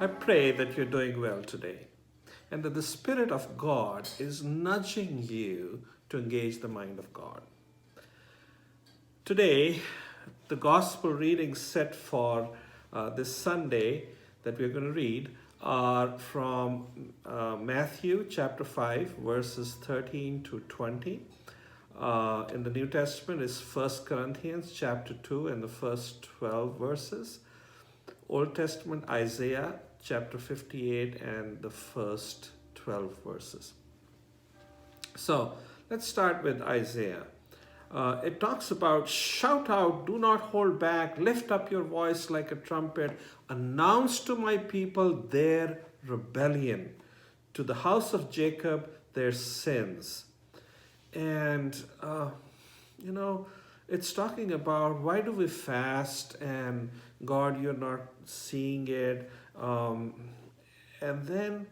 I pray that you're doing well today and that the Spirit of God is nudging you to engage the mind of God. Today, the gospel readings set for this Sunday that we're going to read are from Matthew chapter 5, verses 13 to 20. In the New Testament is 1 Corinthians chapter 2 and the first 12 verses. Old Testament, Isaiah chapter 58 and the first 12 verses. So let's start with Isaiah. It talks about, shout out, do not hold back, lift up your voice like a trumpet, announce to my people their rebellion, to the house of Jacob their sins. And, it's talking about why do we fast and God, you're not seeing it. And then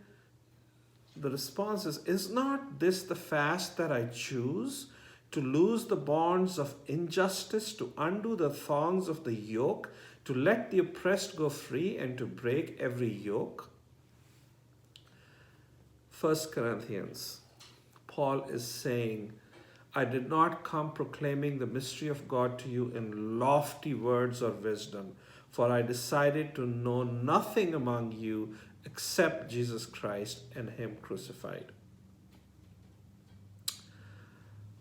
the response is not this the fast that I choose? To loose the bonds of injustice, to undo the thongs of the yoke, to let the oppressed go free and to break every yoke? 1 Corinthians, Paul is saying, I did not come proclaiming the mystery of God to you in lofty words or wisdom, for I decided to know nothing among you except Jesus Christ and Him crucified.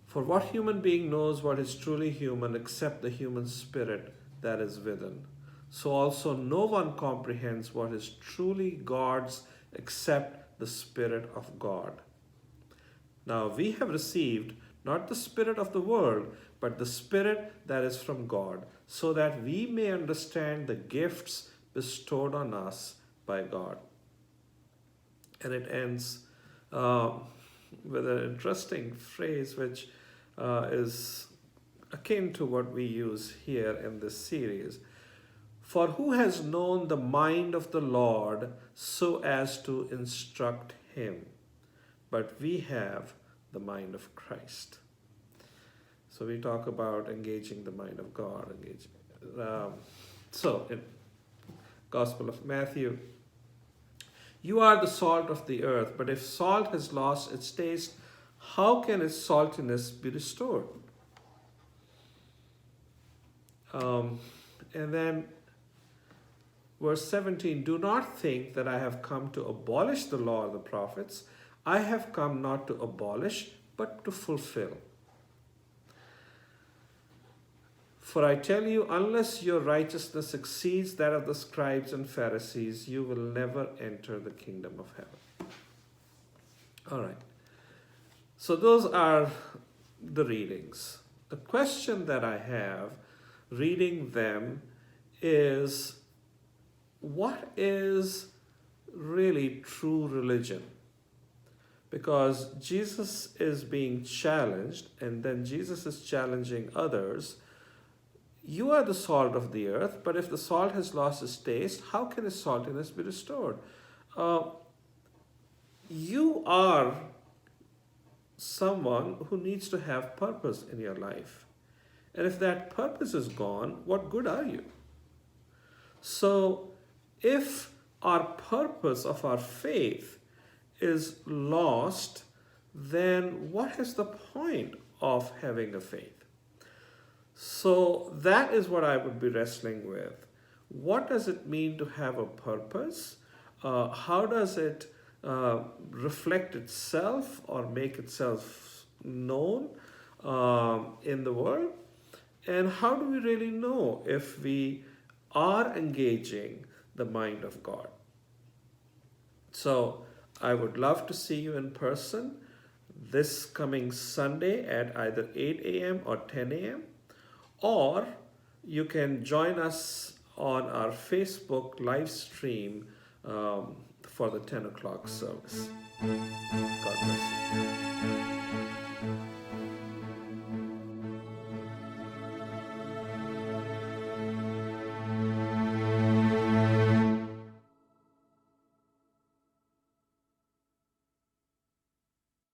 For what human being knows what is truly human except the human spirit that is within? So also no one comprehends what is truly God's except the Spirit of God. Now we have received not the spirit of the world, but the Spirit that is from God, so that we may understand the gifts bestowed on us by God. And it ends with an interesting phrase which is akin to what we use here in this series. For who has known the mind of the Lord so as to instruct him? But we have the mind of Christ. So we talk about engaging the mind of God. So in Gospel of Matthew, you are the salt of the earth, but if salt has lost its taste, how can its saltiness be restored? And then verse 17, do not think that I have come to abolish the law of the prophets. I have come not to abolish, but to fulfill. For I tell you, unless your righteousness exceeds that of the scribes and Pharisees, you will never enter the kingdom of heaven. All right. So those are the readings. The question that I have reading them is, what is really true religion? Because Jesus is being challenged, and then Jesus is challenging others. You are the salt of the earth, but if the salt has lost its taste, how can its saltiness be restored? You are someone who needs to have purpose in your life. And if that purpose is gone, what good are you? So if our purpose of our faith is lost, then what is the point of having a faith? So that is what I would be wrestling with. What does it mean to have a purpose? How does it reflect itself or make itself known in the world? And how do we really know if we are engaging the mind of God? So I would love to see you in person this coming Sunday at either 8 a.m. or 10 a.m. Or you can join us on our Facebook live stream for the 10 o'clock service. God bless you.